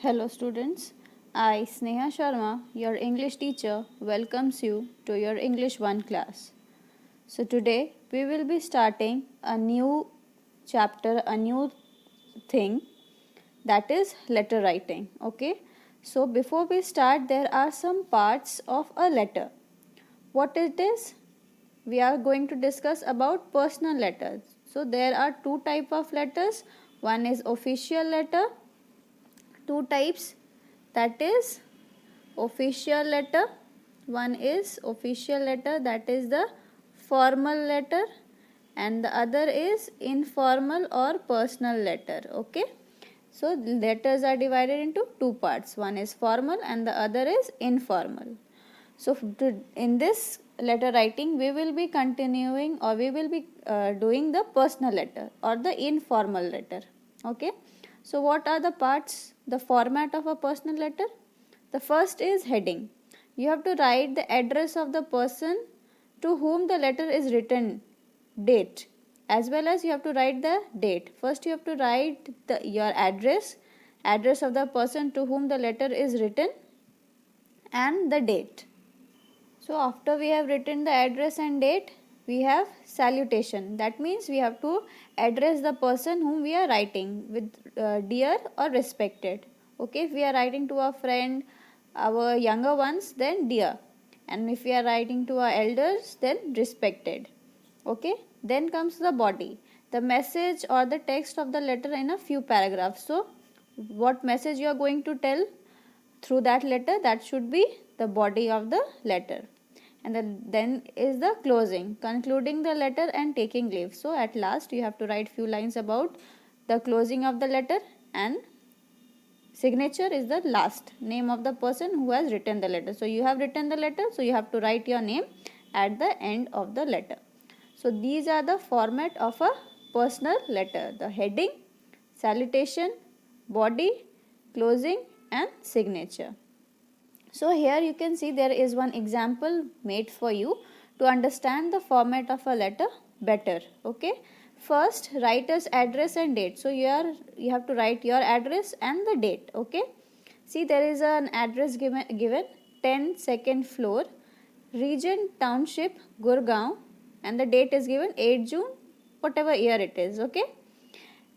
Hello students, I Sneha Sharma, your English teacher, welcomes you to your English 1 class. So today we will be starting a new chapter, a new thing, that is letter writing. Okay, so before we start, there are some parts of a letter. What it is? We are going to discuss about personal letters. So there are two type of letters. One is official letter, two types, that is official letter. One is official letter, that is the formal letter, and the other is informal or personal letter. Okay, so letters are divided into two parts. One is formal and the other is informal. So in this letter writing we will be continuing, or we will be doing the personal letter or the informal letter. Okay, so what are the parts, the format of a personal letter? The first is heading. You have to write the address of the person to whom the letter is written, date, as well as you have to write the date. First you have to write your address of the person to whom the letter is written, and the date. So after we have written the address and date, we have salutation. That means we have to address the person whom we are writing with dear or respected. Okay, if we are writing to a friend, our younger ones, then dear, and if we are writing to our elders, then respected. Okay, then comes the body, the message or the text of the letter in a few paragraphs. So what message you are going to tell through that letter, that should be the body of the letter. And then is the closing, concluding the letter and taking leave. So at last you have to write few lines about the closing of the letter, and signature is the last name of the person who has written the letter. So you have written the letter, so you have to write your name at the end of the letter. So these are the format of a personal letter: the heading, salutation, body, closing, and signature. So here you can see there is one example made for you to understand the format of a letter better. Okay, first writer's address and date. So you have to write your address and the date. Okay, see there is an address given 10 second floor, Regent Township, Gurgaon, and the date is given 8 June, whatever year it is. Okay,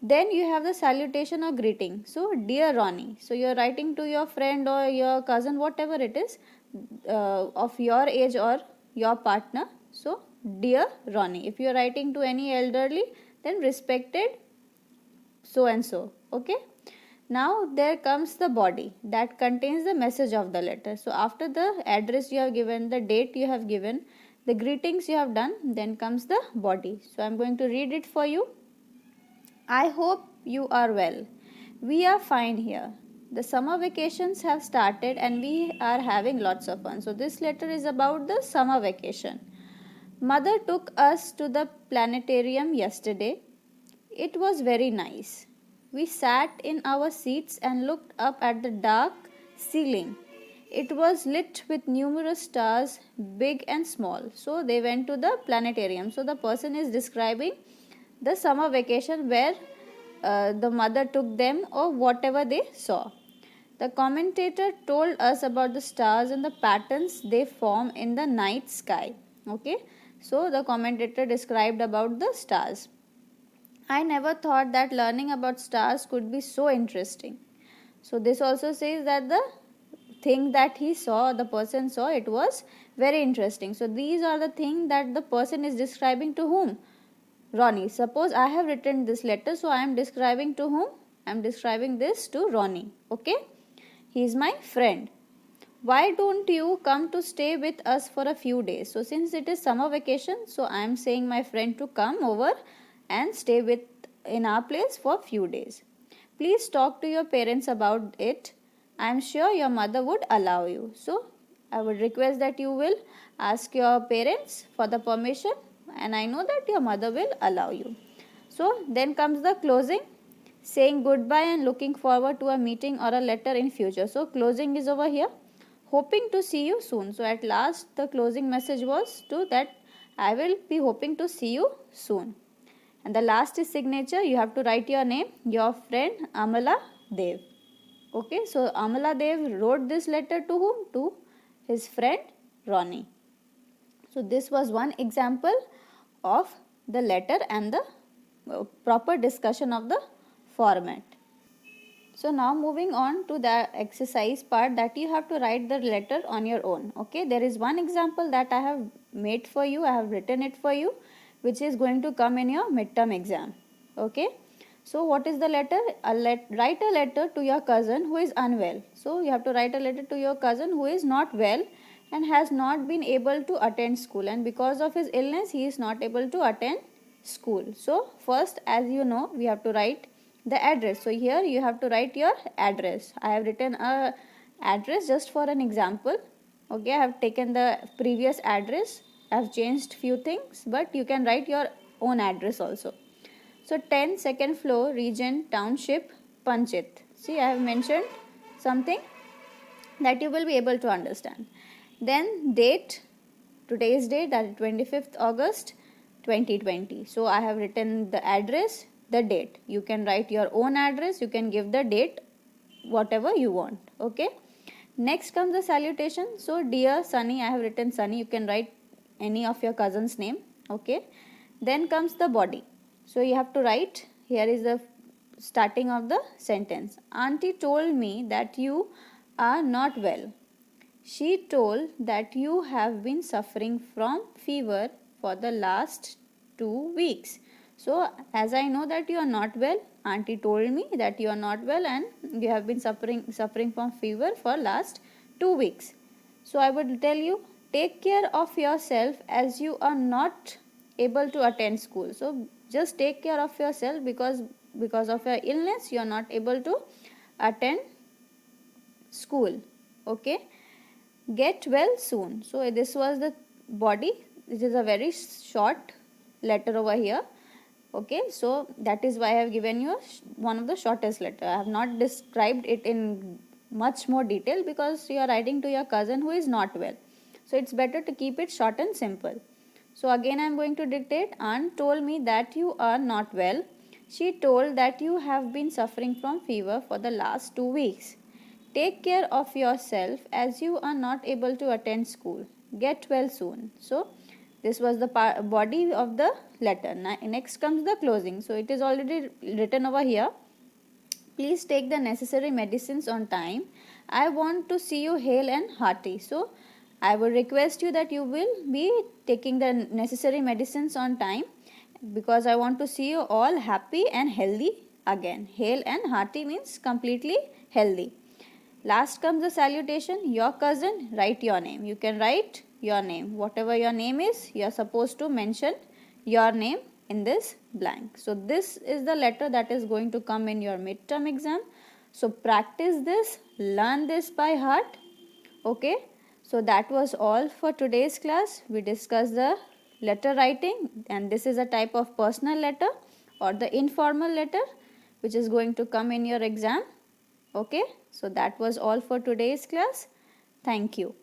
then you have the salutation or greeting. So dear Ronnie, so you are writing to your friend or your cousin, whatever it is, of your age or your partner. So dear Ronnie. If you are writing to any elderly, then respected so and so. Okay, now there comes the body that contains the message of the letter. So after the address you have given, the date you have given, the greetings you have done, then comes the body. So I am going to read it for you. I hope you are well. We are fine here. The summer vacations have started and we are having lots of fun. So this letter is about the summer vacation. Mother took us to the planetarium yesterday. It was very nice. We sat in our seats and looked up at the dark ceiling. It was lit with numerous stars, big and small. So they went to the planetarium. So the person is describing the summer vacation where the mother took them, or whatever they saw. The commentator told us about the stars and the patterns they form in the night sky. Okay, so the commentator described about the stars. I never thought that learning about stars could be so interesting. So this also says that the thing that he saw, the person saw, it was very interesting. So these are the things that the person is describing to whom? Ronnie. Suppose I have written this letter, so I am describing to whom? I am describing this to Ronnie. Okay, he is my friend. Why don't you come to stay with us for a few days? So since it is summer vacation, so I am saying my friend to come over and stay with in our place for few days. Please talk to your parents about it. I am sure your mother would allow you. So I would request that you will ask your parents for the permission, and I know that your mother will allow you. So then comes the closing, saying goodbye and looking forward to a meeting or a letter in future. So closing is over here, hoping to see you soon. So at last the closing message was to that I will be hoping to see you soon. And the last is signature. You have to write your name, your friend Amala Dev. Okay, so Amaladev wrote this letter to whom? To his friend Ronnie. So this was one example of the letter and the proper discussion of the format. So now moving on to the exercise part, that you have to write the letter on your own. Okay, there is one example that I have made for you, I have written it for you, which is going to come in your midterm exam. Okay, so what is the letter? Write a letter to your cousin who is unwell. So you have to write a letter to your cousin who is not well and has not been able to attend school, and because of his illness he is not able to attend school. So first, as you know, we have to write the address. So here you have to write your address. I have written a address just for an example. Okay, I have taken the previous address, I have changed few things, but you can write your own address also. So 10 second floor, region, township, Panchit. See, I have mentioned something that you will be able to understand. Then date, today's date, that is 25th August 2020. So I have written the address, the date. You can write your own address, you can give the date, whatever you want. Okay. Next comes the salutation. So dear Sunny, I have written Sunny, you can write any of your cousin's name. Okay. Then comes the body. So you have to write, here is the starting of the sentence. Auntie told me that you are not well. She told that you have been suffering from fever for the last 2 weeks. So as I know that you are not well, auntie told me that you are not well and you have been suffering from fever for last 2 weeks. So I would tell you, take care of yourself as you are not able to attend school. So just take care of yourself because of your illness you are not able to attend school. Okay. Get well soon. So this was the body. This is a very short letter over here. Okay, so that is why I have given you one of the shortest letter. I have not described it in much more detail because you are writing to your cousin who is not well. So it's better to keep it short and simple. So again I am going to dictate. Aunt told me that you are not well. She told that you have been suffering from fever for the last 2 weeks. Take care of yourself as you are not able to attend school. Get well soon. So this was the body of the letter. Next comes the closing. So it is already written over here. Please take the necessary medicines on time. I want to see you hale and hearty. So I would request you that you will be taking the necessary medicines on time, because I want to see you all happy and healthy again. Hale and hearty means completely healthy. Last comes the salutation. Your cousin, write your name. You can write your name. Whatever your name is, you are supposed to mention your name in this blank. So this is the letter that is going to come in your midterm exam. So practice this, learn this by heart. Okay. So that was all for today's class. We discussed the letter writing, and this is a type of personal letter or the informal letter which is going to come in your exam. Okay, so that was all for today's class. Thank you.